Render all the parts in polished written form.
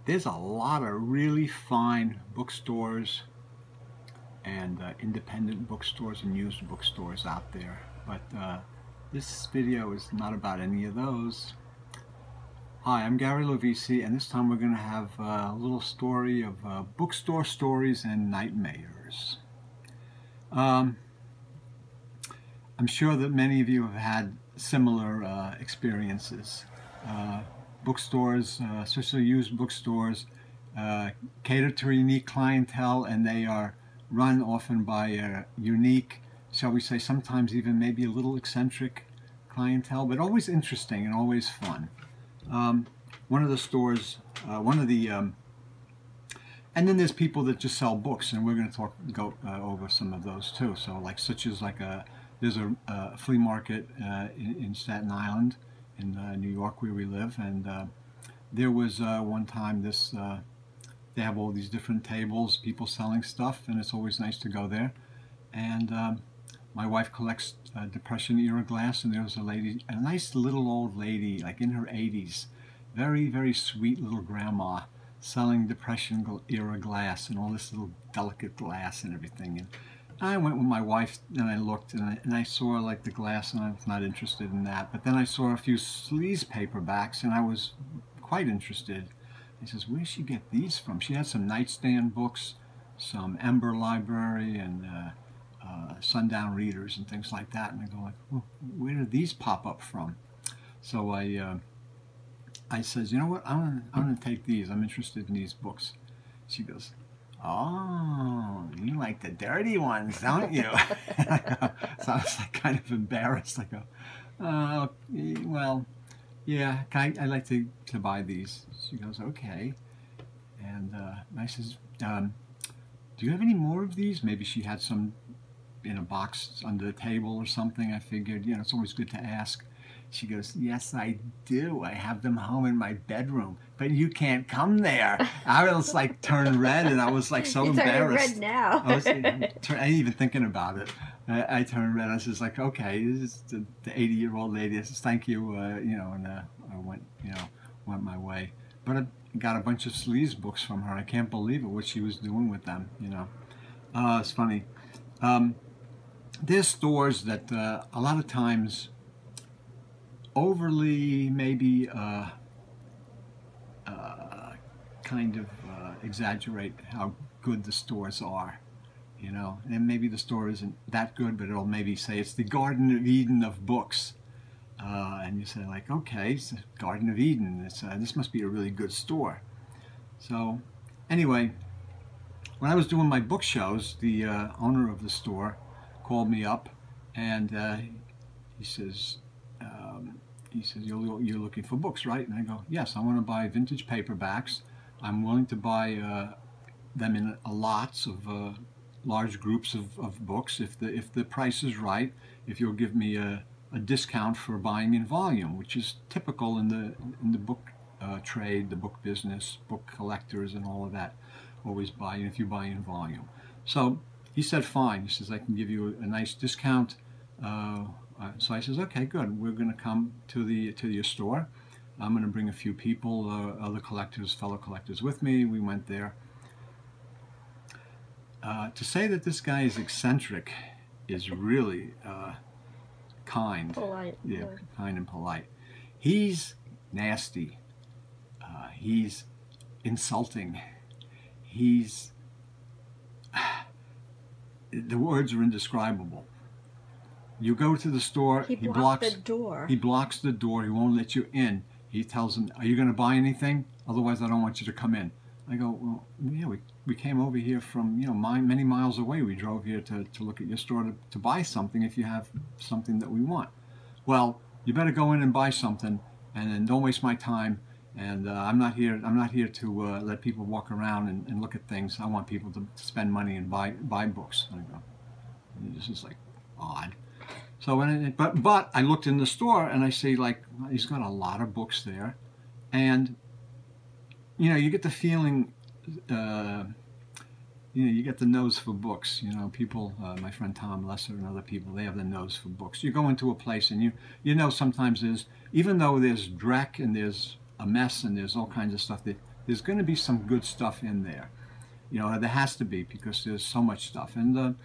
There's a lot of really fine bookstores and independent bookstores and used bookstores out there, but this video is not about any of those. Hi, I'm Gary Lovisi, and this time we're going to have a little story of bookstore stories and nightmares. I'm sure that many of you have had similar experiences. Bookstores, especially used bookstores, cater to a unique clientele, and they are run often by a unique, shall we say, sometimes even maybe a little eccentric clientele, but always interesting and always fun. One of the stores, and then there's people that just sell books, and we're going to go over some of those too. So, there's a flea market in Staten Island, in New York, where we live, and there was one time they have all these different tables, people selling stuff, and it's always nice to go there. And my wife collects Depression era glass, and there was a lady, a nice little old lady, like in her 80s, very, very sweet little grandma, selling Depression era glass and all this little delicate glass and everything. And I went with my wife and I looked, and I saw like the glass, and I was not interested in that. But then I saw a few sleaze paperbacks, and I was quite interested. He says, "Where did she get these from?" She had some nightstand books, some Ember Library, and Sundown Readers and things like that. And I go like, well, where did these pop up from? So I says, you know what, I'm gonna take these. I'm interested in these books. She goes, "Oh, you like the dirty ones, don't you?" So I was like kind of embarrassed. I go, well, yeah, I like to buy these. She goes, okay. And I says, do you have any more of these? Maybe she had some in a box under the table or something. I figured, it's always good to ask. She goes, "Yes, I do. I have them home in my bedroom, but you can't come there." I was like turned red, and I was like so embarrassed. Red now. I ain't even thinking about it. I turned red. I was just like, okay, this is the 80-year-old lady. I says, "Thank you," and I went, went my way. But I got a bunch of sleaze books from her. I can't believe it, what she was doing with them. It's funny. There's stores that a lot of times overly maybe kind of exaggerate how good the stores are, and maybe the store isn't that good, but it'll maybe say it's the Garden of Eden of books, and you say like, okay, it's the Garden of Eden, this must be a really good store. So anyway, when I was doing my book shows, the owner of the store called me up, and he says, you're looking for books, right? And I go, yes, I want to buy vintage paperbacks. I'm willing to buy them in lots of large groups of books if the price is right, if you'll give me a discount for buying in volume, which is typical in the book trade, the book business, book collectors and all of that always buy if you buy in volume. So he said, fine. He says, I can give you a nice discount. So I says, okay, good. We're going to come to your store. I'm going to bring a few people, other collectors, fellow collectors with me. We went there. To say that this guy is eccentric is really kind. Polite. Yeah, kind and polite. He's nasty. He's insulting. He's... the words are indescribable. You go to the store, he blocks the door. He blocks the door. He won't let you in. He tells them, "Are you going to buy anything? Otherwise, I don't want you to come in." I go, "Well, yeah, we came over here from many miles away. We drove here to look at your store to buy something. If you have something that we want, well, you better go in and buy something, and then don't waste my time. And I'm not here to let people walk around and look at things. I want people to spend money and buy books." And I go, "This is like odd." So but I looked in the store and I see like he's got a lot of books there, and you get the feeling, you get the nose for books. People, my friend Tom Lesser and other people, they have the nose for books. You go into a place and you know sometimes even though there's dreck and there's a mess and there's all kinds of stuff. There's going to be some good stuff in there. You know, there has to be, because there's so much stuff. And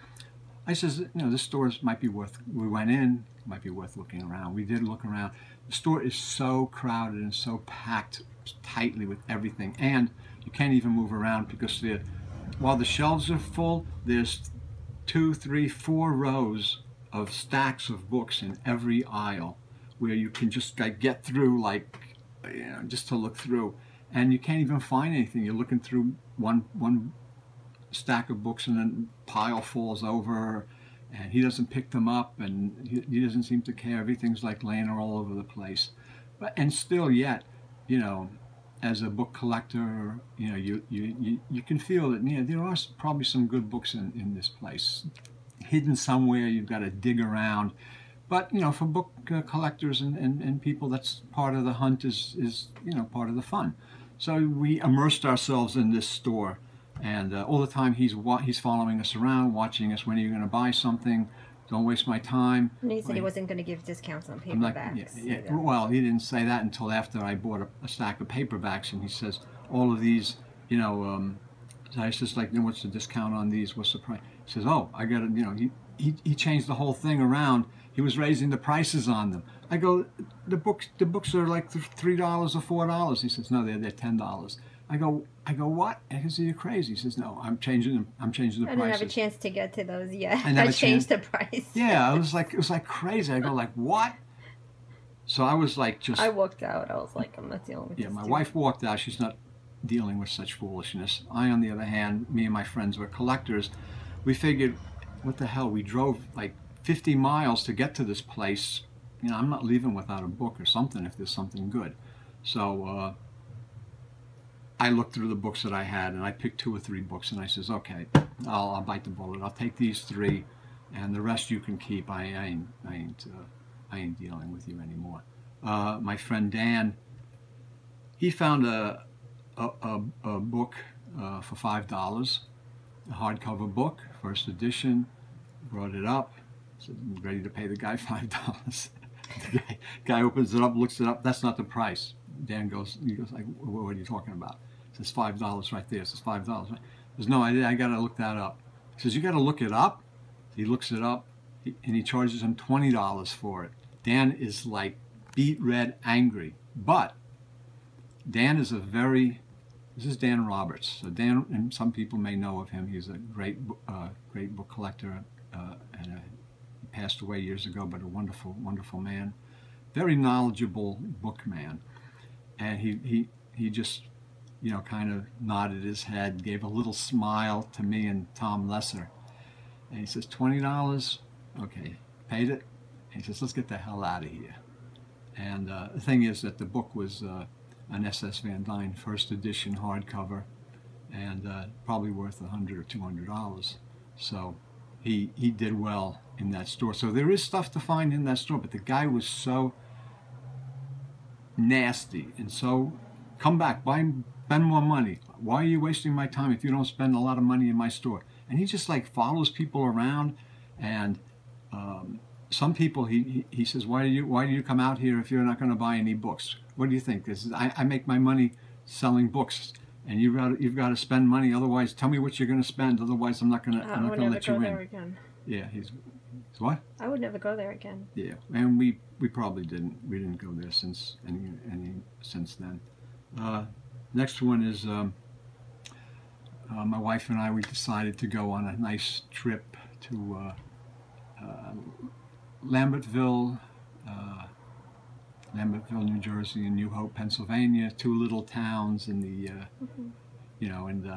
I says, you know, this store might be worth, we went in, might be worth looking around. We did look around. The store is so crowded and so packed tightly with everything, and you can't even move around because while the shelves are full, there's 2, 3, 4 rows of stacks of books in every aisle where you can just like get through, like, you know, just to look through, and you can't even find anything. You're looking through one stack of books and then pile falls over and he doesn't pick them up, and he doesn't seem to care. Everything's like laying all over the place. But and still yet, you know, as a book collector, you know, you can feel that, you know, there are probably some good books in this place, hidden somewhere. You've got to dig around. But, you know, for book collectors and people, that's part of the hunt, is you know, part of the fun. So we immersed ourselves in this store, and all the time he's following us around, watching us. When are you going to buy something? Don't waste my time. And he said he wasn't going to give discounts on Like, paperbacks. yeah. Well, he didn't say that until after I bought a stack of paperbacks, and he says, all of these, you know, so I says, like, what's the discount on these? What's the price? He says, oh, I got to, you know, he changed the whole thing around. He was raising the prices on them. I go, the books are like $3 or $4. He says, no, they're $10. I go, what? And he says, you're crazy. He says, no, I'm changing the prices. I didn't have a chance to get to those yet. I changed the price. Yeah, it was like crazy. I go, like, what? So I was like, just. I walked out. I was like, I'm not dealing with this. Yeah, my wife walked out. She's not dealing with such foolishness. I, on the other hand, me and my friends were collectors. We figured, what the hell? We drove like 50 miles to get to this place. You know, I'm not leaving without a book or something if there's something good. So I looked through the books that I had, and I picked 2 or 3 books, and I says, okay, I'll bite the bullet. I'll take these 3, and the rest you can keep. I ain't dealing with you anymore. My friend Dan, he found a book for $5, a hardcover book, first edition. Brought it up, said, I'm ready to pay the guy $5. The guy opens it up, looks it up. That's not the price. Dan goes, like, what are you talking about? It says $5 right there. It says $5. Right? He says, no, I got to look that up. He says, you got to look it up? He looks it up, and he charges him $20 for it. Dan is like beet red angry. But Dan is this is Dan Roberts. So Dan, and some people may know of him. He's a great book collector, and he passed away years ago, but a wonderful, wonderful man. Very knowledgeable book man. And he just, you know, kind of nodded his head, gave a little smile to me and Tom Lesser. And he says, $20? Okay, paid it. And he says, let's get the hell out of here. And the thing is that the book was an S.S. Van Dyne first edition hardcover, and probably worth $100 or $200. So he did well in that store. So there is stuff to find in that store, but the guy was so nasty and so, come back, spend more money. Why are you wasting my time if you don't spend a lot of money in my store? And he just like follows people around, and some people he says, why do you come out here if you're not going to buy any books? What do you think? I make my money selling books, and you've got to spend money. Otherwise, tell me what you're going to spend. Otherwise, I'm not going to let you in. I would never go there again. Yeah, he's what? I would never go there again. Yeah, and we probably didn't. We didn't go there since then. Next one is my wife and I. We decided to go on a nice trip to Lambertville, New Jersey, and New Hope, Pennsylvania, 2 little towns in the, you know, and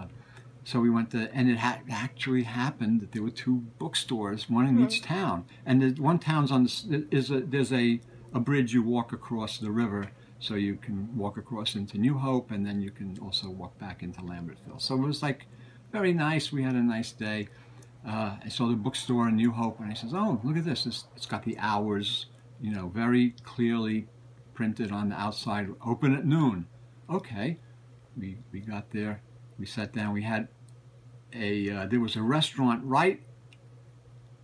so we went to, and it actually happened that there were 2 bookstores, one in each town, and one town's on there's a bridge you walk across the river, so you can walk across into New Hope, and then you can also walk back into Lambertville. So it was like very nice. We had a nice day. I saw the bookstore in New Hope, and I says, oh, look at this. It's got the hours, you know, very clearly printed on the outside, open at noon. Okay, we got there, we sat down, we had there was a restaurant right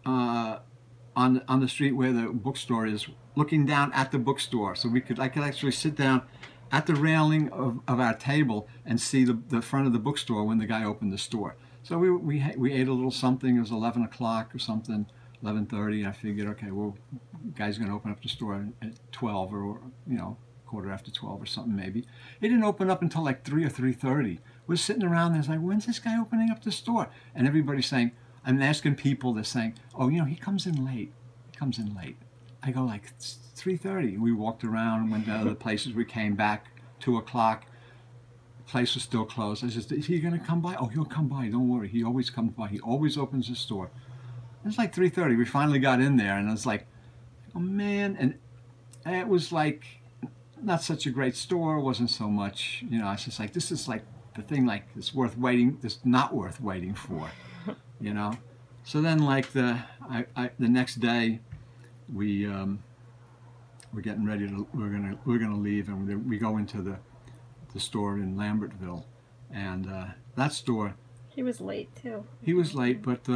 on the street where the bookstore is, looking down at the bookstore, so I could actually sit down at the railing of our table and see the front of the bookstore when the guy opened the store. So we ate a little something. It was 11 o'clock or something, 11:30. I figured, okay, well, the guy's going to open up the store at 12 or, you know, quarter after 12 or something maybe. It didn't open up until like 3 or 3:30. We're sitting around there, it's like, when's this guy opening up the store? And everybody's saying, I'm asking people, they're saying, oh, you know, he comes in late. He comes in late. I go like 3:30. We walked around, went to other places. We came back 2 o'clock. The place was still closed. I said, is he going to come by? Oh, he'll come by. Don't worry. He always comes by. He always opens the store. It was like 3:30. We finally got in there, and I was like, oh, man. And it was like not such a great store. It wasn't so much, you know, I was just like, this is like the thing, like, it's worth waiting. It's not worth waiting for, you know. So then, like, the next day, we're getting ready to, we're gonna leave, and we go into the store in Lambertville, and that store. He was late too. He was late, but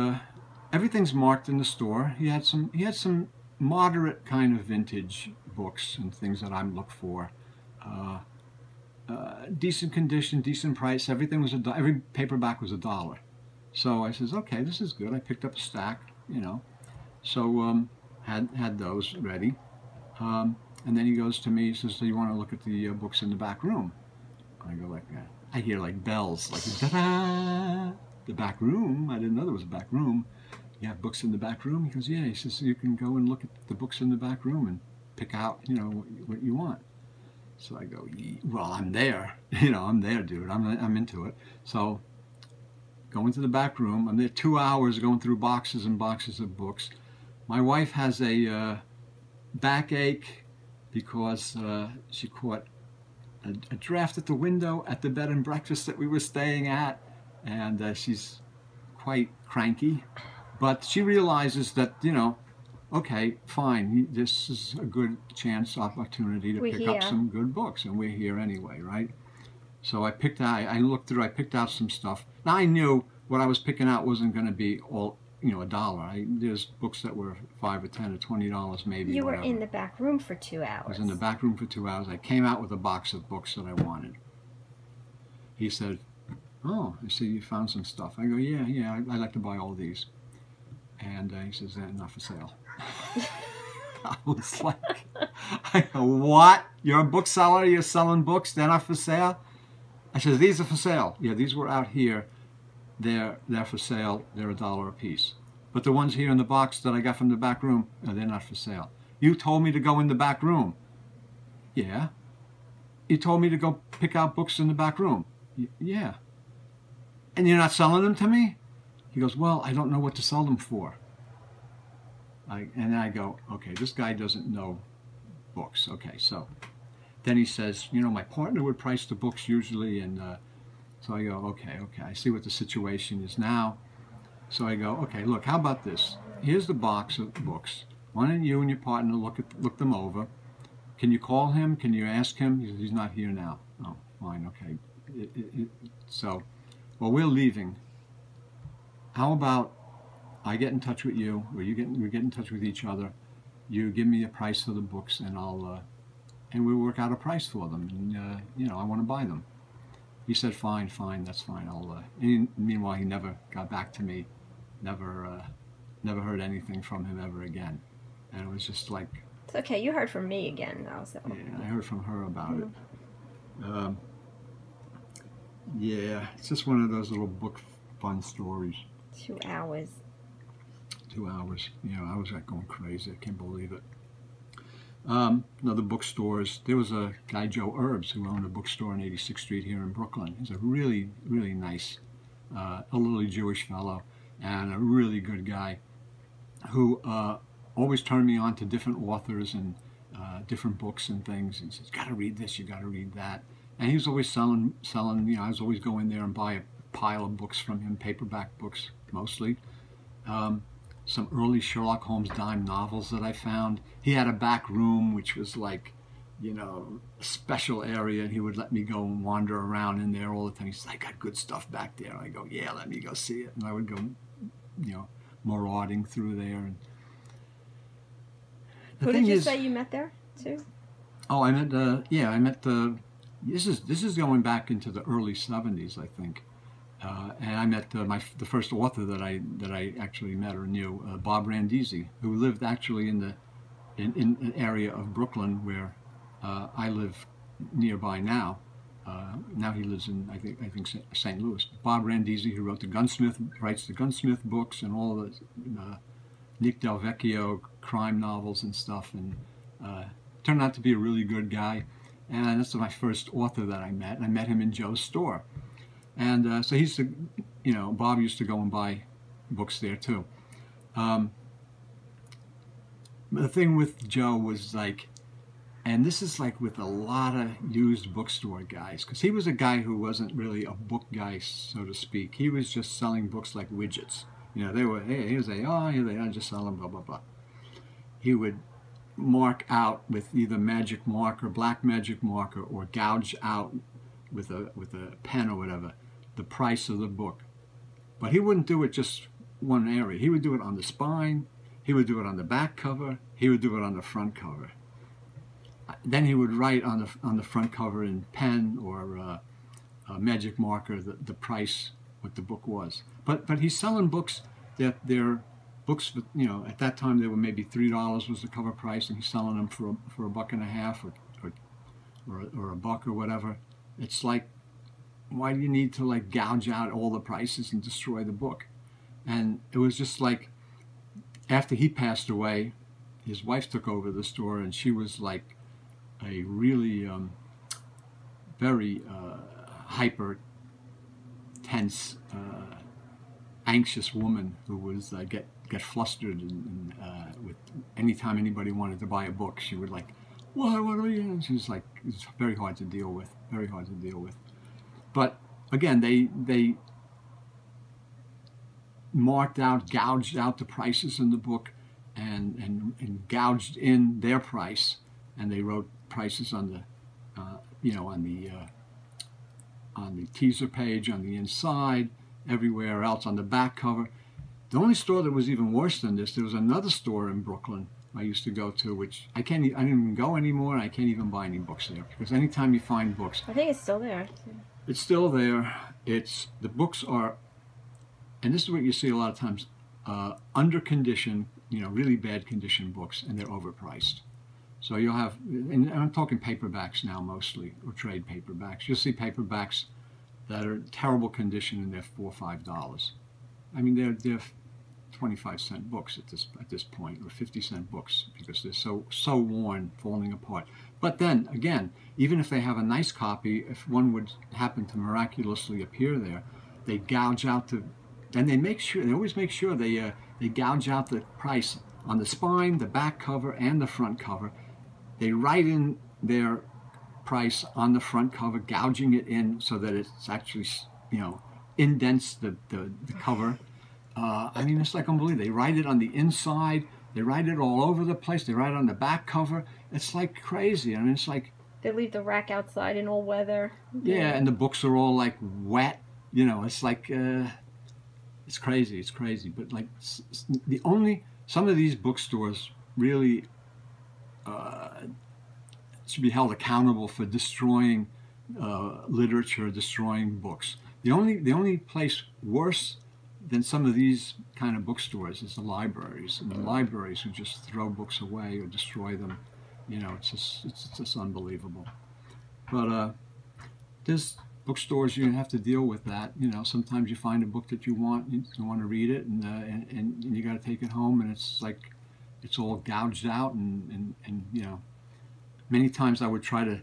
everything's marked in the store. He had some moderate kind of vintage books and things that I look for. Decent condition, decent price. Everything was every paperback was $1. So I says, okay, this is good. I picked up a stack, you know. So had those ready. And then he goes to me, he says, do you want to look at the books in the back room? I go like that. I hear like bells, like da-da! The back room. I didn't know there was a back room. You have books in the back room? He goes, yeah. He says, you can go and look at the books in the back room and pick out, you know, what you want. So I go, well, I'm there. You know, I'm there, dude. I'm into it. So go into the back room. I'm there 2 hours going through boxes and boxes of books. My wife has a backache because she caught a draft at the window at the bed and breakfast that we were staying at, and she's quite cranky. But she realizes that, you know, okay, fine, this is a good opportunity to pick up some good books, and we're here anyway, right? So I looked through, I picked out some stuff. Now I knew what I was picking out wasn't going to be all, you know, $1. There's books that were $5 or $10 or $20 maybe. You were in the back room for 2 hours. I was in the back room for 2 hours. I came out with a box of books that I wanted. He said, oh, I see you found some stuff. I go, yeah, I like to buy all these. And he says, they're not for sale. I was like, I go, what? You're a bookseller? You're selling books? They're not for sale? I said, these are for sale. Yeah, these were out here. They're for sale. They're $1 a piece. But the ones here in the box that I got from the back room, no, they're not for sale. You told me to go in the back room. Yeah. You told me to go pick out books in the back room. Yeah. And you're not selling them to me? He goes, well, I don't know what to sell them for. And I go, okay, this guy doesn't know books. Okay, so then he says, you know, my partner would price the books usually, and so I go, okay, I see what the situation is now. So I go, okay, look, how about this? Here's the box of books. Why don't you and your partner look them over? Can you call him? Can you ask him? He says, he's not here now. Oh, fine, okay. So, well, we're leaving. How about I get in touch with you, or we get in touch with each other. You give me a price for the books, and and we work out a price for them. And you know, I want to buy them. He said, fine, that's fine. And meanwhile, he never got back to me. Never heard anything from him ever again. And it was just like. It's okay. You heard from me again, though. So. Yeah, I heard from her about it. Yeah, it's just one of those little book fun stories. 2 hours. 2 hours. You know, I was like going crazy. I can't believe it. Another bookstores. There was a guy, Joe Herbs, who owned a bookstore on 86th Street here in Brooklyn. He's a really, really nice, elderly Jewish fellow, and a really good guy who always turned me on to different authors and different books and things. He says, "Got to read this. You got to read that." And he was always selling. You know, I was always going there and buy a pile of books from him, paperback books mostly. Some early Sherlock Holmes dime novels that I found. He had a back room which was like, you know, a special area, and he would let me go and wander around in there all the time. He said, I got good stuff back there. I go, yeah, let me go see it. And I would go, you know, marauding through there. And who did you say you met there too? Oh, I met this is going back into the early '70s, I think. And I met the first author that I actually met or knew, Bob Randisi, who lived actually in an area of Brooklyn where I live nearby now. Now he lives in I think St. Louis. Bob Randisi, who wrote writes the Gunsmith books and all the Nick Del Vecchio crime novels and stuff, and turned out to be a really good guy. And that's my first author that I met. And I met him in Joe's store. And so Bob used to go and buy books there too. The thing with Joe was like, and this is like with a lot of used bookstore guys, because he was a guy who wasn't really a book guy, so to speak. He was just selling books like widgets. They were, hey, here's here they are, just sell them, blah, blah, blah. He would mark out with either magic marker, black magic marker, or gouge out with a pen or whatever the price of the book. But he wouldn't do it just one area. He would do it on the spine, he would do it on the back cover, he would do it on the front cover. Then he would write on the front cover in pen or a magic marker the price, what the book was. But he's selling books that they're books, at that time they were maybe $3 was the cover price, and he's selling them for $1.50 or a buck or whatever. It's like, why do you need to like gouge out all the prices and destroy the book? And it was just like, after he passed away, his wife took over the store, and she was like a really very hyper tense, anxious woman who was get flustered and with anytime anybody wanted to buy a book, she would like, what are we? And she's like, it's very hard to deal with, very hard to deal with. But again, they marked out, gouged out the prices in the book, and gouged in their price, and they wrote prices on the on the teaser page, on the inside, everywhere else, on the back cover. The only store that was even worse than this, there was another store in Brooklyn I used to go to, which I didn't even go anymore, and I can't even buy any books there, because anytime you find books, I think it's still there. it's still there. The books are, and this is what you see a lot of times, under condition, really bad condition books, and they're overpriced. So you'll have, and I'm talking paperbacks now mostly, or trade paperbacks. You'll see paperbacks that are terrible condition, and they're $4 or $5. I mean, they're 25-cent books at this point, or 50-cent books, because they're so worn, falling apart. But then again, even if they have a nice copy, if one would happen to miraculously appear there, they gouge out and they always make sure they gouge out the price on the spine, the back cover, and the front cover. They write in their price on the front cover, gouging it in so that it's actually, indents the cover. I mean, it's like unbelievable. They write it on the inside. They write it all over the place. They write it on the back cover. It's like crazy. I mean, it's like... They leave the rack outside in all weather. Yeah, and the books are all like wet. It's like... it's crazy. It's crazy. But like some of these bookstores really should be held accountable for destroying literature, destroying books. The only place worse than some of these kind of bookstores is the libraries, and the libraries who just throw books away or destroy them. It's just unbelievable. But there's bookstores, you have to deal with that. Sometimes you find a book that you want to read it, and you got to take it home, and it's like it's all gouged out, and many times I would try to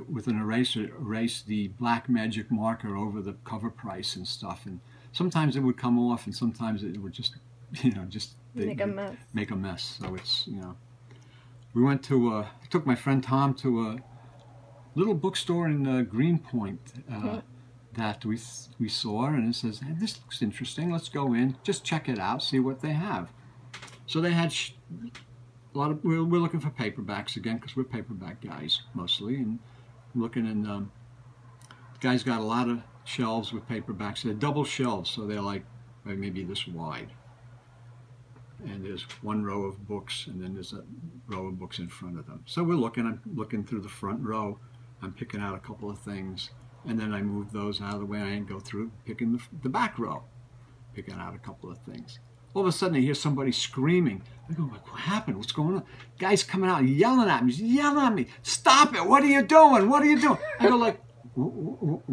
with an eraser erase the black magic marker over the cover price and stuff, and sometimes it would come off, and sometimes it would just make a mess. So it's we went to I took my friend Tom to a little bookstore in Greenpoint that we saw, and it says, hey, this looks interesting, let's go in, just check it out, see what they have. So they had a lot of, we're looking for paperbacks again, because we're paperback guys mostly, and looking, and the guy's got a lot of shelves with paperbacks. They're double shelves, so they're like maybe this wide, and there's one row of books, and then there's a row of books in front of them. So I'm looking through the front row, I'm picking out a couple of things, and then I move those out of the way, and I go through picking the back row, picking out a couple of things. All of a sudden, I hear somebody screaming. I go, like, what happened? What's going on? Guy's coming out, yelling at me. He's yelling at me. Stop it! What are you doing? What are you doing? I go like, what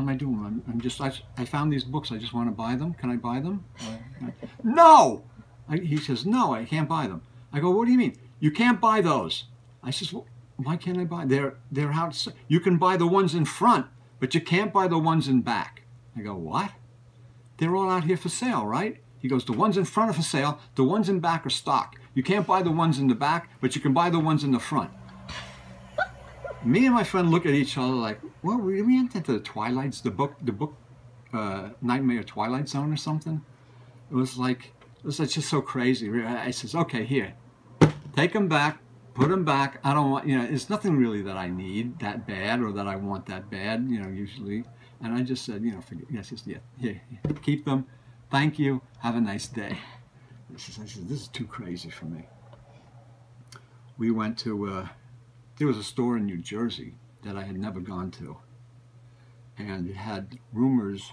am I doing? I found these books. I just want to buy them. Can I buy them? No! He says, no, I can't buy them. I go, what do you mean? You can't buy those. I says, well, why can't I buy? They're out. You can buy the ones in front, but you can't buy the ones in back. I go, what? They're all out here for sale, right? He goes, the ones in front are for sale, the ones in back are stock. You can't buy the ones in the back, but you can buy the ones in the front. Me and my friend look at each other like, what, were we into the Twilights, the book Nightmare Twilight Zone or something? It was just so crazy. I says, okay, here, take them back, put them back. I don't want, it's nothing really that I need that bad or that I want that bad, usually. And I just said, forget, yes, yeah, here, keep them. Thank you. Have a nice day. I said, this is too crazy for me. We went to, there was a store in New Jersey that I had never gone to. And it had rumors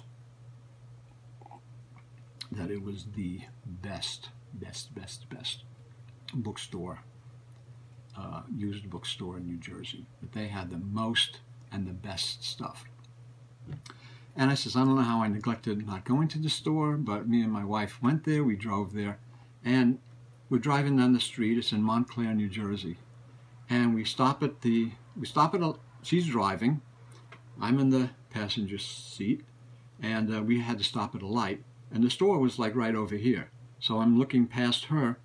that it was the best bookstore, used bookstore in New Jersey. That they had the most and the best stuff. And I says, I don't know how I neglected not going to the store, but me and my wife went there. We drove there, and we're driving down the street. It's in Montclair, New Jersey, and we stop at she's driving, I'm in the passenger seat, and we had to stop at a light, and the store was like right over here. So I'm looking past her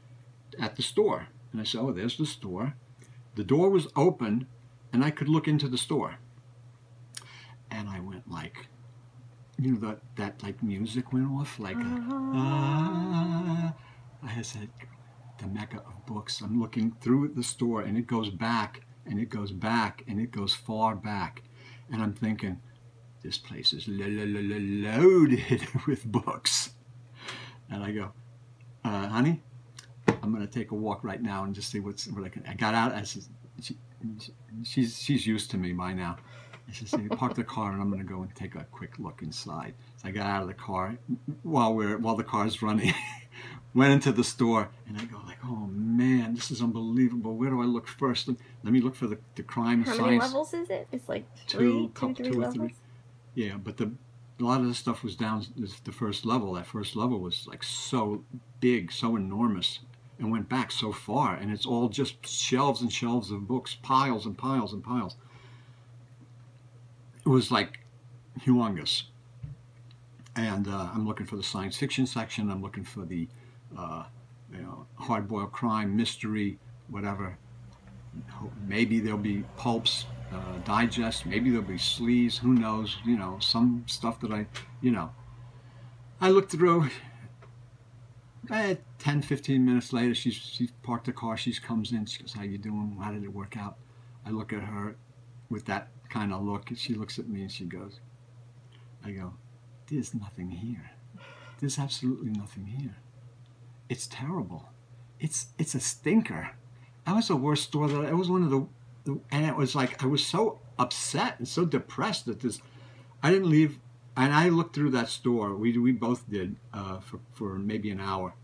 at the store, and I said, oh, there's the store. The door was open, and I could look into the store. And I went like, that like music went off, like I said, the Mecca of books. I'm looking through the store, and it goes back, and it goes back, and it goes far back. And I'm thinking, this place is loaded with books. And I go, honey, I'm going to take a walk right now and just see what I can. I got out. I said, she's used to me by now. I said, park the car, and I'm going to go and take a quick look inside. So I got out of the car while the car's running, went into the store, and I go like, oh man, this is unbelievable. Where do I look first? Let me look for the crime science. How many levels is it? It's like two or three. Yeah, but a lot of the stuff was down the first level. That first level was like so big, so enormous, and went back so far, and it's all just shelves and shelves of books, piles and piles and piles. It was like humongous. And I'm looking for the science fiction section. I'm looking for the hard-boiled crime, mystery, whatever. Maybe there'll be pulps, digest. Maybe there'll be sleeves. Who knows? Some stuff that I looked through. 10, 15 minutes later, she's parked the car. She comes in. She goes, "How you doing? How did it work out?" I look at her with that kind of look, and she looks at me and she goes, I go, "There's nothing here. There's absolutely nothing here. It's terrible. It's a stinker." That was the worst store that it was one of the and it was like I was so upset and so depressed that I didn't leave. And I looked through that store. We both did for maybe an hour.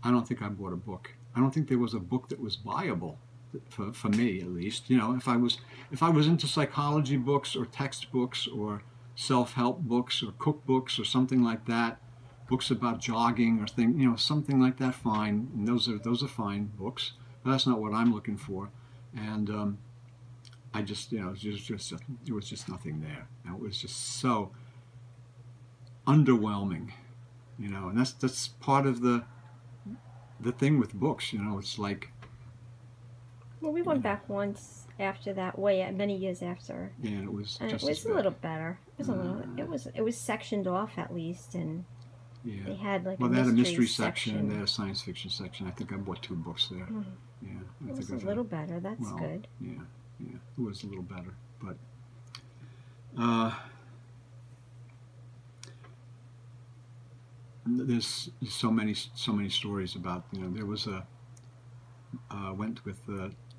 I don't think I bought a book. I don't think there was a book that was viable for me, at least. If I was into psychology books or textbooks or self-help books or cookbooks or something like that, books about jogging or something like that, fine. And those are fine books. But that's not what I'm looking for. And I just, it was just nothing there. And it was just so underwhelming, and that's part of the thing with books. It's like, well, we went back once after that, many years after. Yeah, and it was and just it was a little better. It was it was sectioned off at least, and yeah, they had like they had a mystery section, they had a science fiction section. I think I bought 2 books there. Mm-hmm. Yeah, it was a little better. That's good. Yeah, it was a little better, but there's so many stories about, there was went with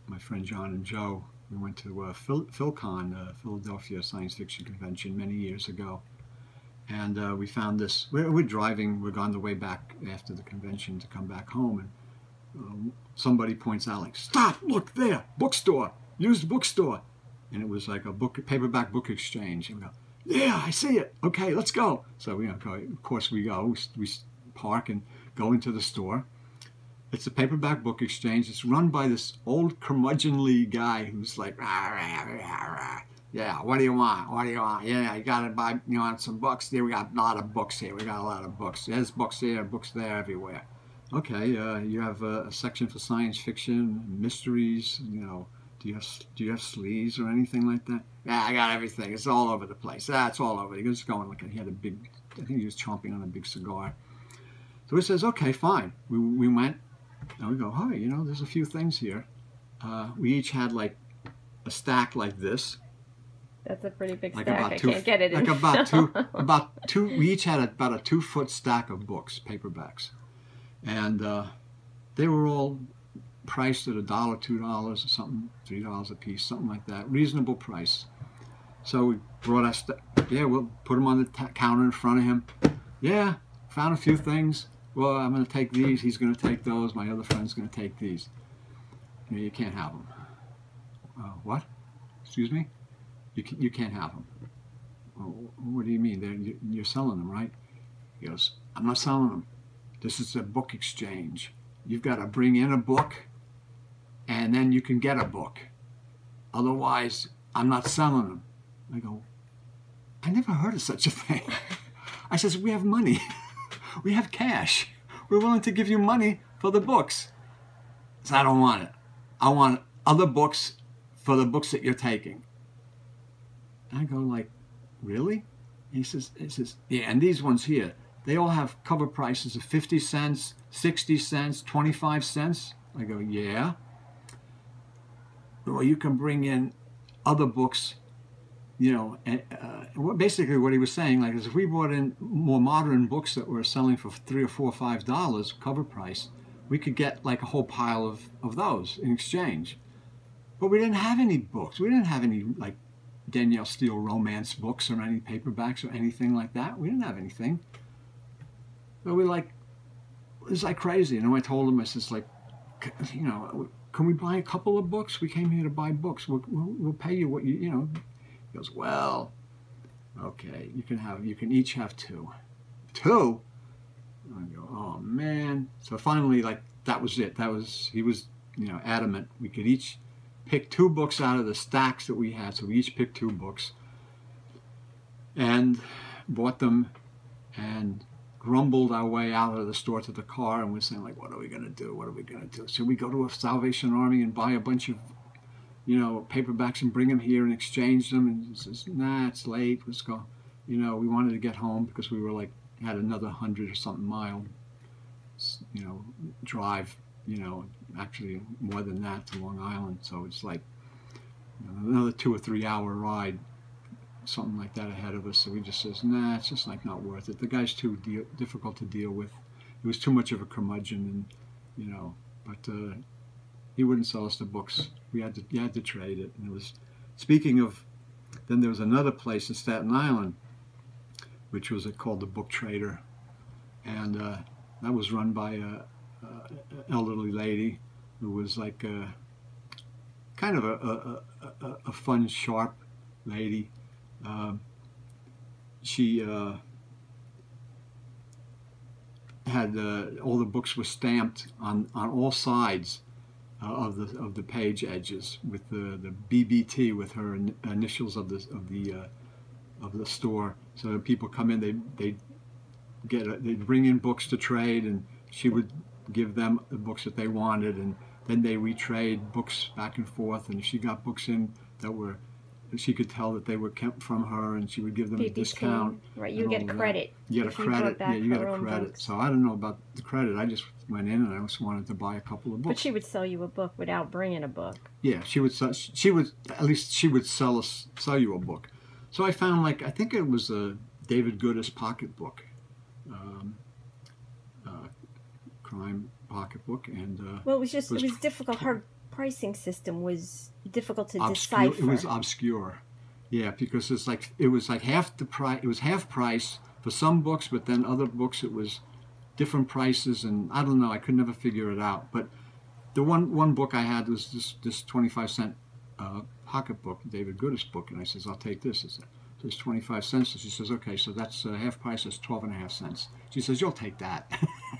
my friend John and Joe We went to PhilCon, Philadelphia Science Fiction Convention, many years ago. And we found this. We're driving. We're on the way back after the convention to come back home, and somebody points out, like, "Stop! Look there, bookstore, used bookstore," and it was like a paperback book exchange. And we go, "Yeah, I see it. Okay, let's go." So of course we go. We park and go into the store. It's a paperback book exchange. It's run by this old curmudgeonly guy who's like, "Rah, rah, rah, rah. Yeah, what do you want? What do you want? Yeah, you gotta buy, you want some books? Here, we got a lot of books here. We got a lot of books. There's books here, books there, everywhere. Okay, you have a section for science fiction, mysteries, do you have sleeves or anything like that? Yeah, I got everything. It's all over the place. It's all over. He was going like, he had a big, I think he was chomping on a big cigar. So he says, okay, fine. We went, and we go, hey, there's a few things here. We each had like a stack like this. That's a pretty big Like stack. about I two, can't get it in. like about two. We each had about a 2-foot stack of books, paperbacks, and they were all priced at $1, $2 or something, $3 a piece, something like that. Reasonable price. So we brought our we'll put them on the counter in front of him. Yeah, found a few things. Well, I'm going to take these. He's going to take those. My other friend's going to take these. You can't have them. What? Excuse me? You can't have them. Well, what do you mean? You're selling them, right? He goes, I'm not selling them. This is a book exchange. You've got to bring in a book, and then you can get a book. Otherwise, I'm not selling them. I go, I never heard of such a thing. I says, we have money. We have cash. We're willing to give you money for the books. So I don't want it. I want other books for the books that you're taking. I go like, really? He says, yeah, and these ones here, they all have cover prices of 50 cents, 60 cents, 25 cents. I go, yeah. Well, you can bring in other books, basically what he was saying, like, is if we brought in more modern books that were selling for $3 or $4 or $5 cover price, we could get like a whole pile of those in exchange. But we didn't have any books. We didn't have any like Danielle Steele romance books or any paperbacks or anything like that. We didn't have anything. So we like, it was like crazy. And I told him, I says, like, can we buy a couple of books? We came here to buy books. We'll pay you what He goes, well, okay, you can each have 2. 2? I go, oh man. So finally, like, that was it. He was, adamant. We could each pick 2 books out of the stacks that we had. So we each picked 2 books and bought them and grumbled our way out of the store to the car, and we're saying, like, what are we going to do? What are we going to do? Should we go to a Salvation Army and buy a bunch of, paperbacks and bring them here and exchange them? And he says, nah, it's late. Let's go. We wanted to get home because we were like, had another 100 or something mile, drive, actually more than that to Long Island. So it's like another 2 or 3 hour ride, something like that ahead of us. So we just says, nah, it's just like not worth it. The guy's too difficult to deal with. He was too much of a curmudgeon, and but he wouldn't sell us the books. You had to trade it. And it was, speaking of, then there was another place in Staten Island, which was called the Book Trader, and that was run by a elderly lady who was like kind of a fun, sharp lady. She had all the books were stamped on all sides of the page edges with the BBT with her initials of the store. So people come in, they'd bring in books to trade, and she would give them the books that they wanted, and then they retrade books back and forth. And if she got books in that were, she could tell that they were kept from her, and she would give them a discount. Right, you get credit. You get a credit. Yeah, you get a credit. So I don't know about the credit. I just went in and I just wanted to buy a couple of books. But she would sell you a book without bringing a book. Yeah, she would at least she would sell you a book. So I found, like, I think it was a David Goodis pocketbook, crime pocketbook, and well, it was difficult. Her pricing system was difficult to obscure. decipher. It was obscure. Yeah, because it was like half the price. It was half price for some books, but then other books it was different prices, and I don't know. I could never figure it out. But the one book I had was this 25-cent pocketbook, David Goodis book, and I says, I'll take this. It's 25 cents. And she says, okay, so that's half price. That's 12.5 cents. She says, you'll take that.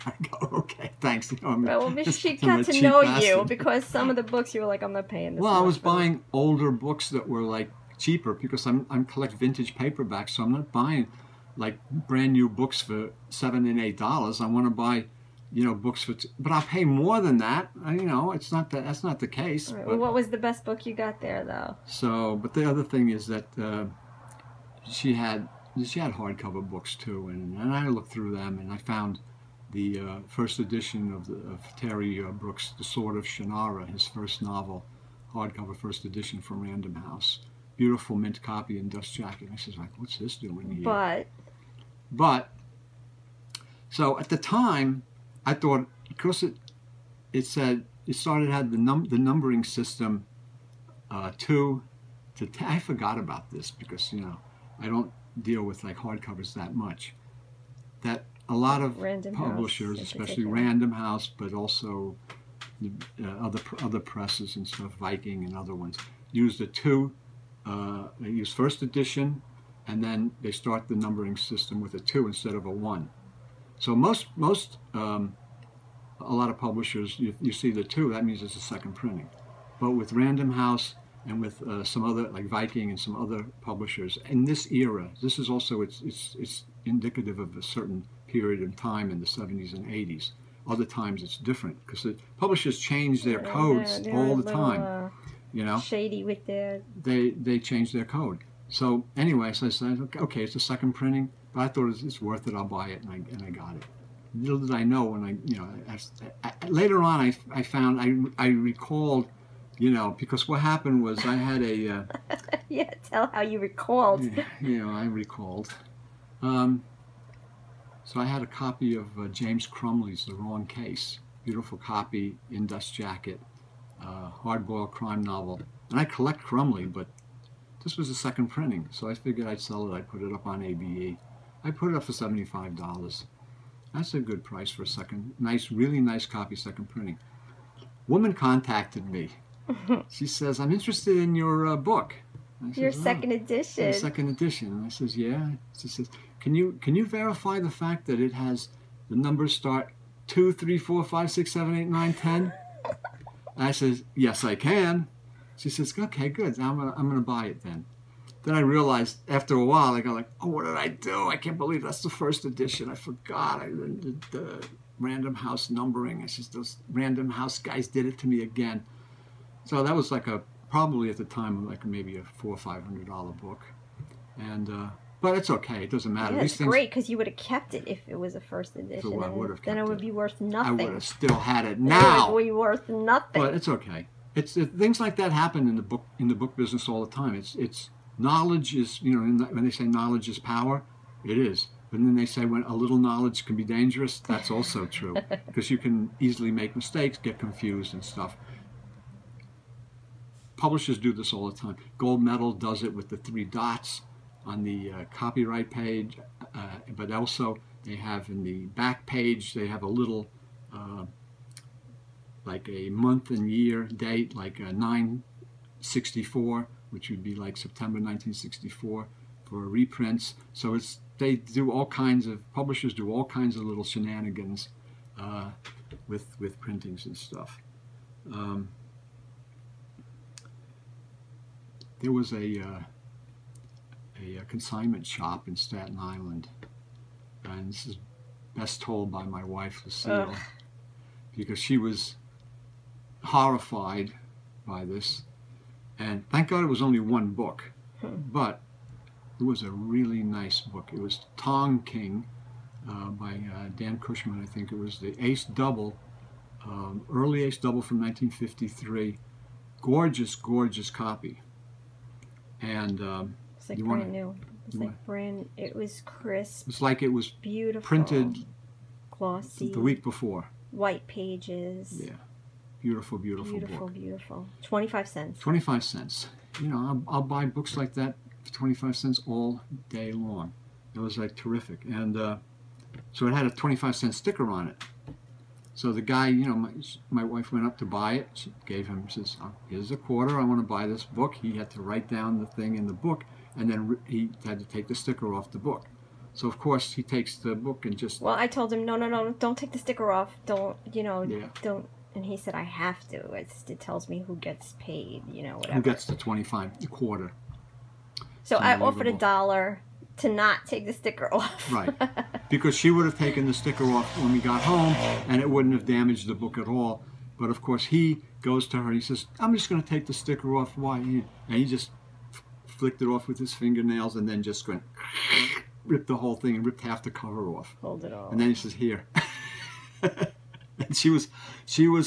I go, okay, thanks. You know, well, she got to know you because some of the books you were like, I'm not paying this. Well, I was buying older books that were like cheaper because I'm collect vintage paperbacks, so I'm not buying like brand new books for $7 and $8. I want to buy, you know, books for, but I'll pay more than that. You know, it's not that. That's not the case. Right. But, well, what was the best book you got there, though? So, but the other thing is that she had hardcover books too, and I looked through them, and I found the first edition of Terry Brooks' The Sword of Shannara, his first novel, hardcover first edition from Random House. Beautiful mint copy in dust jacket. I says, like, what's this doing here? But, so at the time, I thought, because it said, it had the numbering system 2 to 10. I forgot about this because, you know, I don't deal with like hardcovers that much. That a lot of Random publishers, especially Random House, but also other presses and stuff, Viking and other ones, use the 2. They use first edition, and then they start the numbering system with a 2 instead of a 1. So a lot of publishers, you see the 2, that means it's a second printing. But with Random House and with some other, like Viking and some other publishers, in this era, this is also, it's indicative of a certain period of time in the 70s and 80s. Other times it's different, because the publishers change their codes all the time. You know, shady with their... They change their code. So anyway, so I said, okay, it's a second printing, but I thought it's worth it, I'll buy it, and I got it. Little did I know when later on I found, I recalled, you know, because what happened was I had a... yeah, tell how you recalled. You know, I recalled. So I had a copy of James Crumley's The Wrong Case. Beautiful copy in dust jacket, hard-boiled crime novel. And I collect Crumley, but this was a second printing, so I figured I'd sell it. I put it up on ABE. I put it up for $75. That's a good price for a second, really nice copy, second printing. Woman contacted me. She says, I'm interested in your book. Your second edition. Your second edition. And I says, yeah. She says, can you verify the fact that it has the numbers start 2, 3, 4, 5, 6, 7, 8, 9, 10? And I says, yes, I can. She says, okay, good. I'm gonna buy it then. Then I realized after a while, I go like, oh, what did I do? I can't believe that's the first edition. I forgot. I did the Random House numbering. I says, those Random House guys did it to me again. So that was like probably at the time like maybe a $400 or $500 book. And but it's okay. It doesn't matter. Yeah, These it's things, great because you would have kept it if it was a first edition. Then it would be worth nothing. I would have still had it now. It would be worth nothing. But it's okay. Things like that happen in the book business all the time. It's knowledge is, you know, when they say knowledge is power, it is. But then they say when a little knowledge can be dangerous, that's also true. Because you can easily make mistakes, get confused and stuff. Publishers do this all the time. Gold Medal does it with the 3 dots on the copyright page, but also they have in the back page, they have a little like a month and year date, like 9/64, which would be like September 1964 for reprints. So they do all kinds of, publishers do all kinds of little shenanigans with printings and stuff. There was a consignment shop in Staten Island, and this is best told by my wife, Lucille, because she was horrified by this. And thank God it was only one book, but it was a really nice book. It was Tong King by Dan Cushman, I think. It was the Ace Double, early Ace Double from 1953. Gorgeous, gorgeous copy. And it's like brand new. It's like brand. It was crisp. It's like it was beautiful, printed glossy, the week before. White pages. Yeah. Beautiful, beautiful Beautiful, book. beautiful. 25 cents. 25 cents. You know, I'll buy books like that for 25 cents all day long. It was like terrific. And so it had a 25-cent sticker on it. So the guy, you know, my wife went up to buy it. She gave him, says, oh, here's a quarter. I want to buy this book. He had to write down the thing in the book, and then he had to take the sticker off the book. So, of course, he takes the book and just... Well, I told him, no, don't take the sticker off. Don't, you know, Yeah. don't. And he said, I have to. It tells me who gets paid, you know, whatever. Who gets the 25, the quarter. So I offered Unbelievable. $1 to not take the sticker off. Right. Because she would have taken the sticker off when we got home, and it wouldn't have damaged the book at all. But, of course, he goes to her. He says, I'm just going to take the sticker off. Why? And he just flicked it off with his fingernails and then just went, ripped the whole thing and ripped half the cover off. Hold it all. And then he says, here. And she was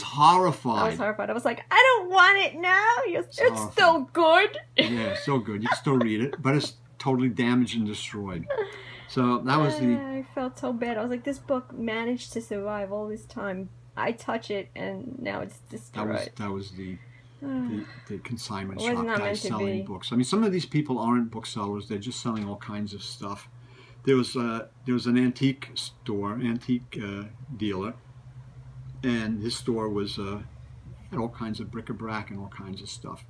horrified. I was horrified. I was like, I don't want it now. It's horrified. so good. Yeah, so good. You can still read it, but it's totally damaged and destroyed. So that was the... I felt so bad. I was like, this book managed to survive all this time. I touch it, and now it's destroyed. That was the consignment It was shop not guy meant to selling be. books. I mean, some of these people aren't booksellers; they're just selling all kinds of stuff. There was an antique store, dealer, and his store was had all kinds of bric-a-brac and all kinds of stuff.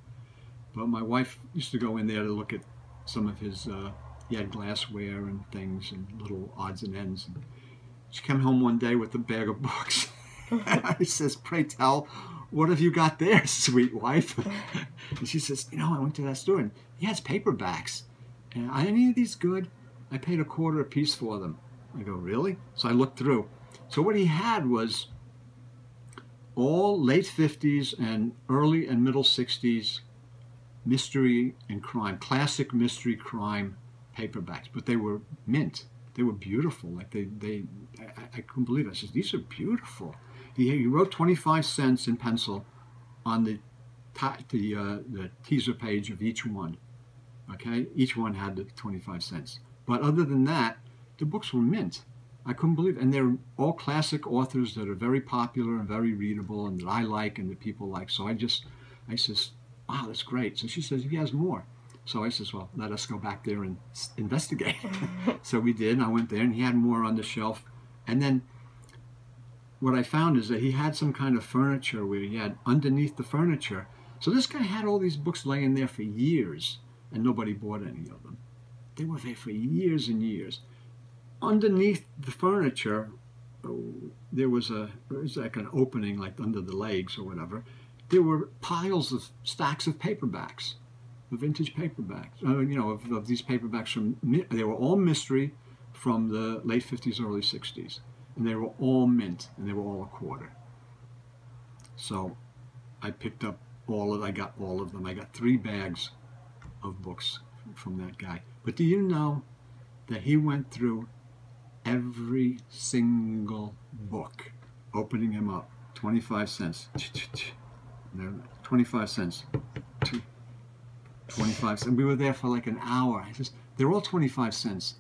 But my wife used to go in there to look at some of his. He had glassware and things and little odds and ends. And she came home one day with a bag of books. I says, "Pray tell, what have you got there, sweet wife?" And she says, "You know, I went to that store and he has paperbacks. And are any of these good? I paid $0.25 a piece for them." I go, "Really?" So I looked through. So what he had was all late 50s and early and middle 60s mystery and crime, classic mystery crime paperbacks, but they were mint. They were beautiful. Like I couldn't believe it. I said, "These are beautiful." He wrote 25 cents in pencil on the teaser page of each one. Okay, each one had the 25 cents. But other than that, the books were mint. I couldn't believe it. And they're all classic authors that are very popular and very readable and that I like and that people like. So I says, "Wow, that's great." So she says, "He has more." So I says, "Well, let us go back there and investigate." So we did, and I went there, and he had more on the shelf. And then what I found is that he had some kind of furniture where he had underneath the furniture. So this guy had all these books laying there for years, and nobody bought any of them. They were there for years and years. Underneath the furniture, there was like an opening, like under the legs or whatever. There were piles of stacks of paperbacks. The vintage paperbacks, of these paperbacks they were all mystery from the late 50s, early 60s. And they were all mint, and they were all $0.25. So I picked up I got all of them. I got 3 bags of books from that guy. But do you know that he went through every single book, opening them up, 25 cents, 25 cents, 25 cents. We were there for like an hour. They're all 25 cents.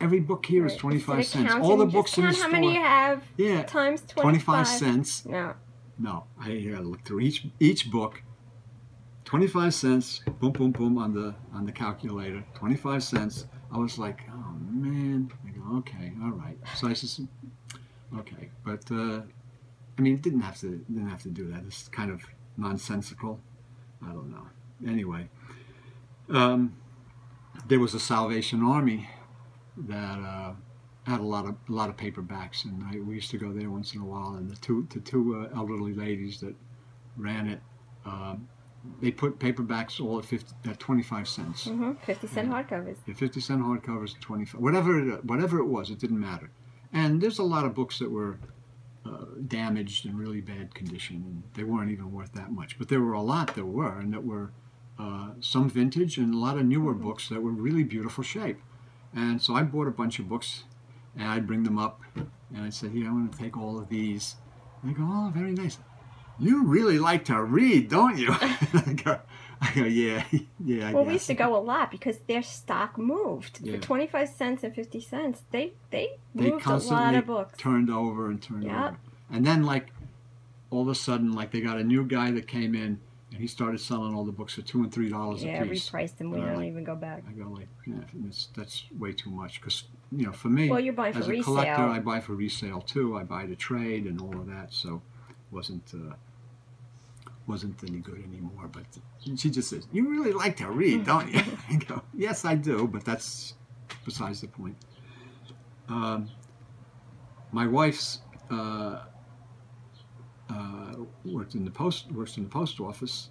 Every book here is 25 cents. All the books in the store. How many you have? Yeah. Times 25 cents. No. No, I gotta look through each book. 25 cents. Boom, boom, boom on the calculator. 25 cents. I was like, oh man. I go, okay, all right. So I said, okay, but I mean, it didn't have to do that. It's kind of nonsensical. I don't know. Anyway, there was a Salvation Army that had a lot of paperbacks, and we used to go there once in a while. And the two elderly ladies that ran it, they put paperbacks all at 25 cents. 50-cent hardcovers. Yeah, 50-cent hardcovers, 25, whatever it was, it didn't matter. And there's a lot of books that were damaged in really bad condition, and they weren't even worth that much. But there were a lot that were, and that were some vintage and a lot of newer books that were really beautiful shape. And so I bought a bunch of books, and I'd bring them up, and I said, "Here, I'm going to take all of these." And they go, "Oh, very nice. You really like to read, don't you?" I go, yeah, I guess. We used to go a lot because their stock moved. Yeah. For 25 cents and 50 cents, they moved a lot of books. Turned over and turned over. And then, like, all of a sudden, like they got a new guy that came in, and he started selling all the books for $2 and $3 a piece. Yeah, repriced them. We don't even go back. I go like, yeah, that's way too much. Because for me, well, you're buying for as a resale. collector, I buy for resale too. I buy to trade and all of that. So, wasn't any good anymore. But she just says, "You really like to read, don't you?" I go, "Yes, I do, but that's besides the point." My wife's works in the post office.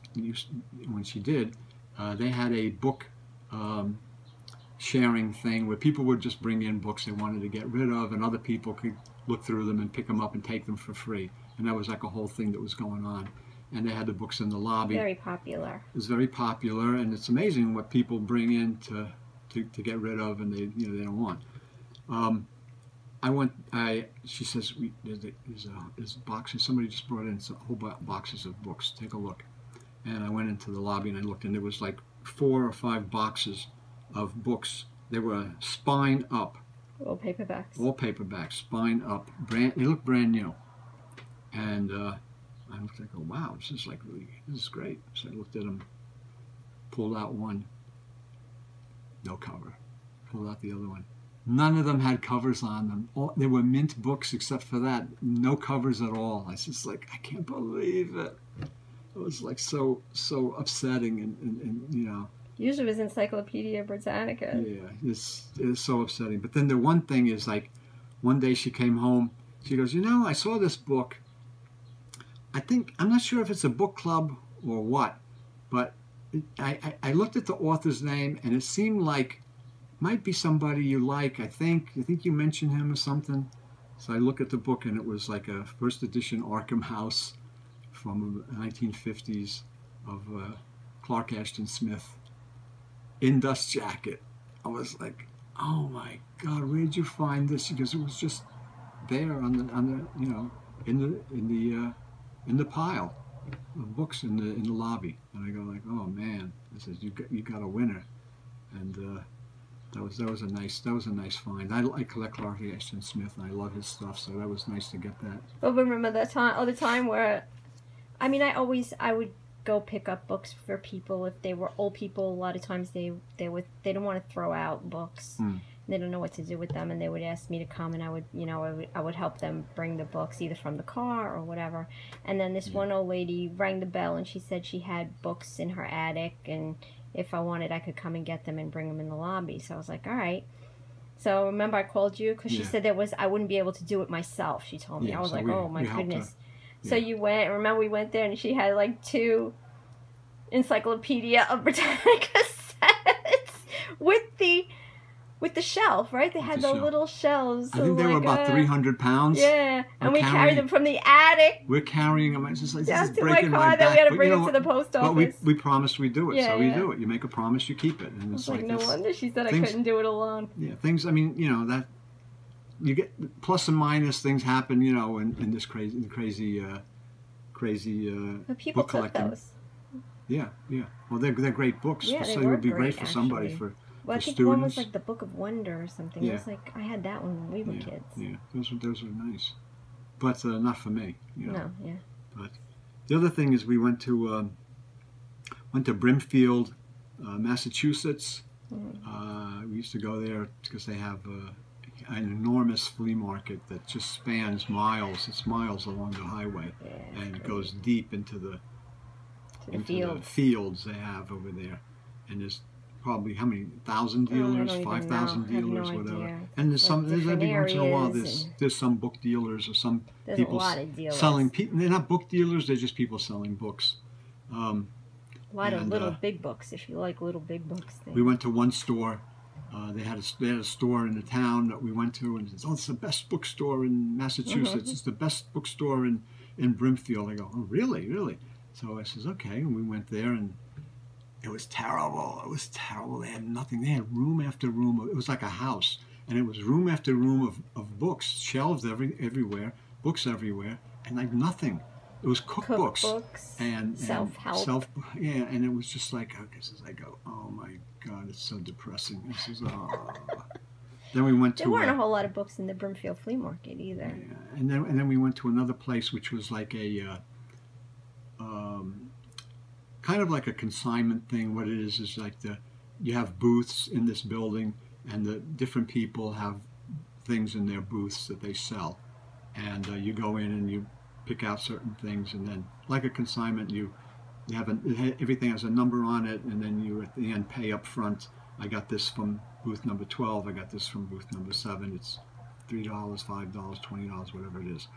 When she did, they had a book sharing thing where people would just bring in books they wanted to get rid of, and other people could look through them and pick them up and take them for free. And that was like a whole thing that was going on. And they had the books in the lobby. Very popular. It was very popular, and it's amazing what people bring in to get rid of, and they don't want. She says, there's boxes. Somebody just brought in some whole boxes of books. Take a look. And I went into the lobby and I looked, and there was like 4 or 5 boxes of books. They were spine up. All paperbacks. All paperbacks, spine up. They look brand new. And I looked and I go, wow, this is great. So I looked at them, pulled out one, no cover. Pulled out the other one. None of them had covers on them. They were mint books except for that. No covers at all. I was just like, I can't believe it. It was like so upsetting and. Usually it was Encyclopedia Britannica. Yeah, it's so upsetting. But then the one thing is, like, one day she came home. She goes, I saw this book. I'm not sure if it's a book club or what, but I looked at the author's name and it seemed like might be somebody you like. I think you mentioned him or something. So I look at the book and it was like a first edition Arkham House from the 1950s of Clark Ashton Smith in dust jacket. I was like, oh my God, where did you find this? Because it was just there on the in the pile of books in the lobby. And I go like, oh man, I says, you got a winner. And that was a nice find. I collect Clark Ashton Smith and I love his stuff, so that was nice to get that. But remember that time where, I would go pick up books for people if they were old people. A lot of times they don't want to throw out books. They don't know what to do with them, and they would ask me to come, and I would help them bring the books either from the car or whatever. And then this one old lady rang the bell, and she said she had books in her attic, and if I wanted, I could come and get them and bring them in the lobby. So I was like, all right. So remember I called you because she said I wouldn't be able to do it myself. She told me. I was like, oh my goodness. So you went. Remember we went there, and she had like 2 Encyclopedia of Britannica sets with the shelf, right? They had those little shelves. I think they were about 300 pounds. Yeah, and we carried them from the attic. We're carrying them. It's just like, just this is to my car. Then we had to bring them to the post office. But we promised we'd do it, so we do it. You make a promise, you keep it. And it's like no wonder she said I couldn't do it alone. Yeah, things. That you get plus and minus. Things happen, in this crazy But people book collecting. Those. Yeah. Well, they're great books. Yeah, so it would be great for somebody Well, I think students. one was like the Book of Wonder or something. Yeah. It was like I had that one when we were kids. Yeah, those were nice, but not for me. No, yeah. But the other thing is we went to Brimfield, Massachusetts. We used to go there because they have an enormous flea market that just spans miles. It's miles along the highway, and it goes deep into the fields they have over there. And there's probably how many 1,000 dealers, 5,000 dealers, whatever. And there's every once in a while there's some book dealers or some people selling. They're not book dealers; they're just people selling books. A lot of little big books, if you like little big books. We went to one store. They had a store in the town that we went to, and it says, "Oh, it's the best bookstore in Massachusetts. It's the best bookstore in Brimfield." I go, "Oh, really, really?" So I says, "Okay," and we went there, and it was terrible. It was terrible. They had nothing. They had room after room. It was like a house, and it was room after room of books, shelves everywhere, books everywhere, and like nothing. It was cookbooks and self-help. And it was just like, I go, oh my God, it's so depressing. This is then we went to... There weren't a whole lot of books in the Brimfield Flea Market either. Yeah, and then we went to another place which was like a... kind of like a consignment thing. What it is like you have booths in this building, and the different people have things in their booths that they sell, and you go in and you pick out certain things, and then like a consignment, you have everything has a number on it, and then you at the end pay up front. I got this from booth number 12. I got this from booth number 7. It's $3, $5, $20, whatever it is.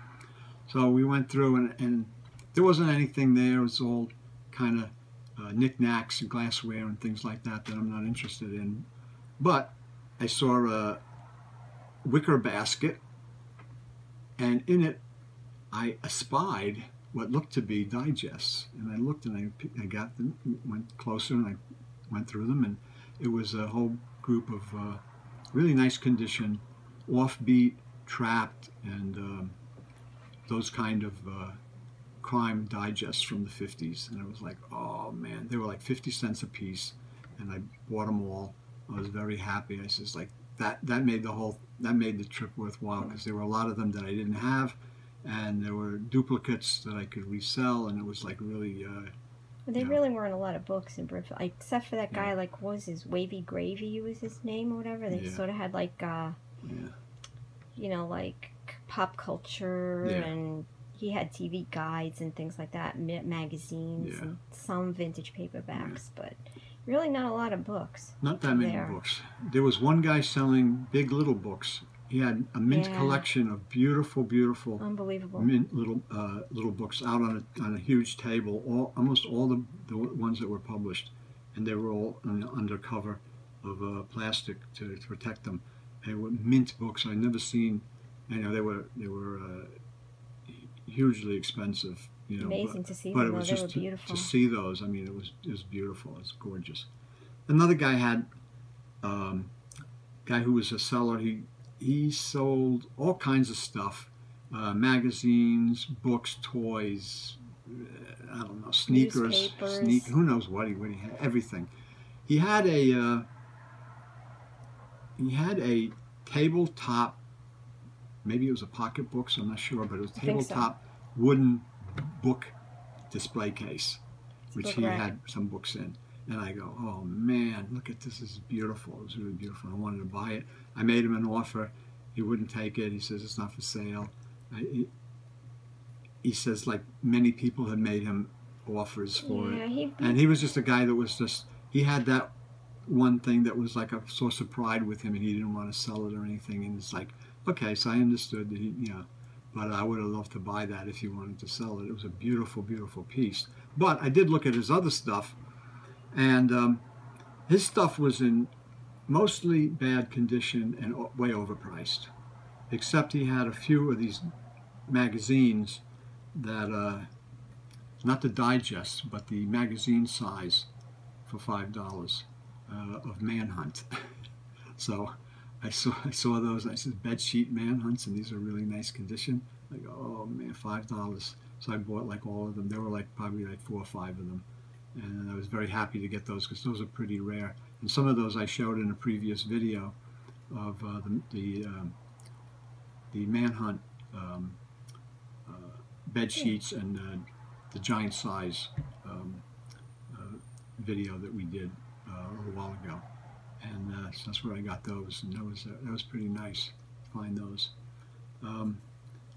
So we went through, and there wasn't anything there. It was all kind of knickknacks and glassware and things like that I'm not interested in. But I saw a wicker basket, and in it I espied what looked to be digests. And I looked, and I got them, went closer, and I went through them, and it was a whole group of really nice condition, offbeat, trapped, and those kind of crime digests from the 50s. And I was like, oh man, they were like 50 cents a piece, and I bought them all. I was very happy. I says, like, that made the trip worthwhile, because there were a lot of them that I didn't have, and there were duplicates that I could resell, and it was like really There really weren't a lot of books in Brimfield, except for that guy, like, what was his, Wavy Gravy was his name or whatever. They sort of had like you know, like pop culture, and he had TV guides and things like that, magazines, and some vintage paperbacks, but really not a lot of books. Not that many books. There was one guy selling Big Little books. He had a mint collection of beautiful, beautiful, unbelievable mint little books out on a huge table. Almost all the ones that were published, and they were all under cover of plastic to protect them. They were mint books. I'd never seen. You know, they were hugely expensive. You know, amazing to see but them. It was they just were beautiful. To see those. I mean, it was beautiful. It was gorgeous. Another guy had guy who was a seller. He sold all kinds of stuff, magazines, books, toys, I don't know, sneakers, who knows what he had, everything. He had a tabletop, maybe it was a pocketbook, so I'm not sure, but it was a tabletop wooden book display case, which he had some books in. And I go, oh man, look at this, this is beautiful. It was really beautiful. I wanted to buy it. I made him an offer. He wouldn't take it. He says it's not for sale. He says, like, many people had made him offers for it. And he was just a guy that was just, he had that one thing that was like a source of pride with him, and he didn't want to sell it or anything. And it's like, okay, so I understood that but I would have loved to buy that if he wanted to sell it. It was a beautiful, beautiful piece. But I did look at his other stuff, and his stuff was in mostly bad condition and way overpriced, except he had a few of these magazines that, not the digests, but the magazine size for $5 of Manhunt. So I saw those, and I said, bed sheet Manhunts, and these are really nice condition. I go, oh man, $5. So I bought like all of them. There were like probably like 4 or 5 of them. And I was very happy to get those, because those are pretty rare. And some of those I showed in a previous video of the Manhunt bed sheets and the giant size video that we did a little while ago. And so that's where I got those, and that was pretty nice to find those.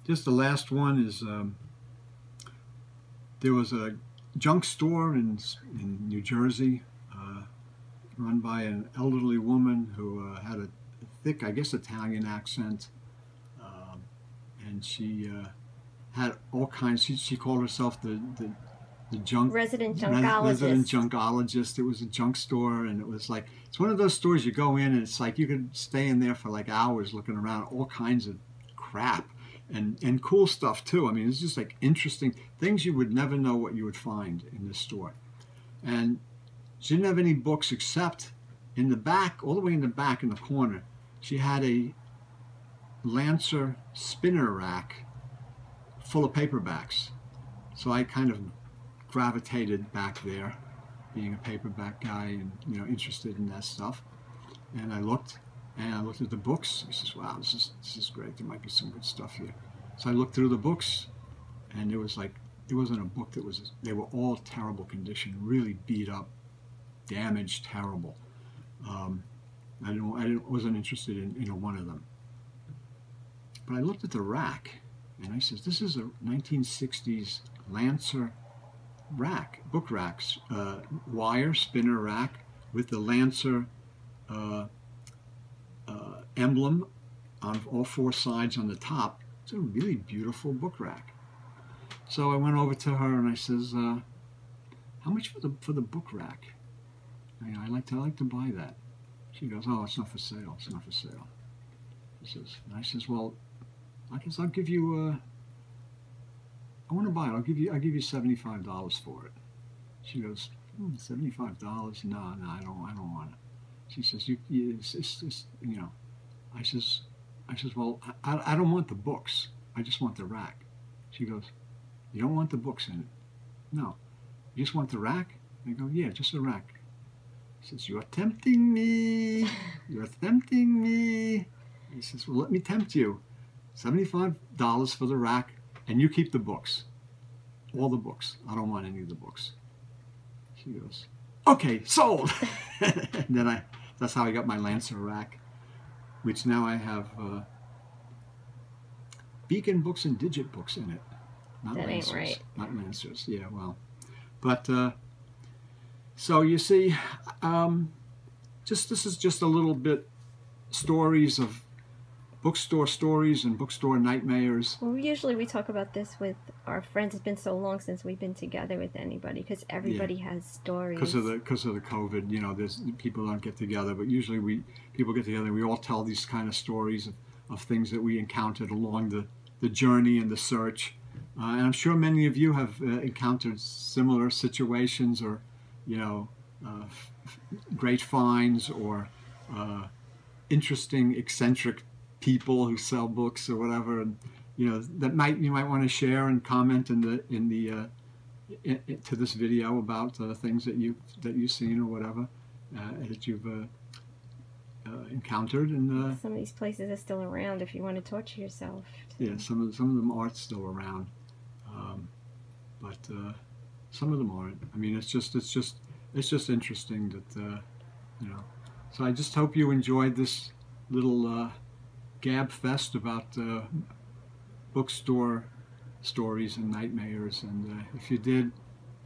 Just the last one is there was a junk store in New Jersey, run by an elderly woman who had a thick, I guess, Italian accent, and she had all kinds. She called herself the resident junkologist. Resident junkologist. It was a junk store, and it was like, it's one of those stores you go in and it's like you could stay in there for like hours looking around, all kinds of crap. And cool stuff too. I mean, it's just like interesting things you would never know what you would find in this store. And she didn't have any books except in the back, all the way in the back in the corner, she had a Lancer spinner rack full of paperbacks. So I kind of gravitated back there, being a paperback guy and interested in that stuff. And I looked, And I looked at the books. I says, wow, this is great. There might be some good stuff here. So I looked through the books, and it wasn't a book that was, they were all terrible condition, really beat up, damaged, terrible. I wasn't interested in one of them. But I looked at the rack, and I says, this is a 1960s Lancer rack, book racks, wire spinner rack with the Lancer emblem on all four sides on the top. It's a really beautiful book rack. So I went over to her and I says, how much for the book rack? I like to buy that. She goes, oh, it's not for sale. It's not for sale. And I says, well, I guess I'll give you. I want to buy it. I'll give you $75 for it. She goes, $75? No, I don't want it. She says, it's you know. I says, well, I don't want the books. I just want the rack. She goes, you don't want the books in it? No. You just want the rack? I go, yeah, just the rack. He says, you're tempting me. You're tempting me. He says, well, let me tempt you. $75 for the rack, and you keep the books. All the books. I don't want any of the books. She goes, okay, sold. And then that's how I got my Lancer rack, which now I have Beacon books and Digit books in it. Not that Lancers. Ain't right. Not Lancers. Yeah, well. But, so you see, this is just a little bit stories of bookstore stories and bookstore nightmares. Well, usually we talk about this with our friends. It's been so long since we've been together with anybody because everybody has stories. Because of the COVID, you know, people don't get together, but usually people get together and we all tell these kind of stories of things that we encountered along the journey and the search. And I'm sure many of you have encountered similar situations, or, you know, great finds, or interesting, eccentric people who sell books or whatever, and you know you might want to share and comment to this video about things that you've seen or whatever that you've encountered. And some of these places are still around if you want to torture yourself. Yeah, some of them are still around, but some of them aren't. I mean, it's just interesting that you know. So I just hope you enjoyed this little gab fest about bookstore stories and nightmares. And if you did,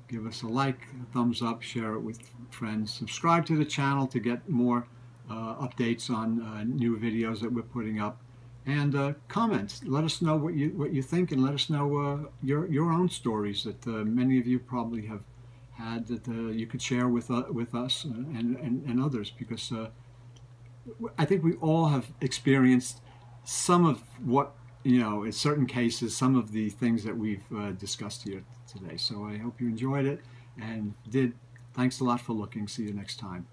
give us a like, a thumbs up, share it with friends, subscribe to the channel to get more updates on new videos that we're putting up, and comment. Let us know what you think, and let us know your own stories that many of you probably have had that you could share with us and others, because I think we all have experienced some of what, you know, in certain cases, some of the things that we've discussed here today. So I hope you enjoyed it, and did. Thanks a lot for looking. See you next time.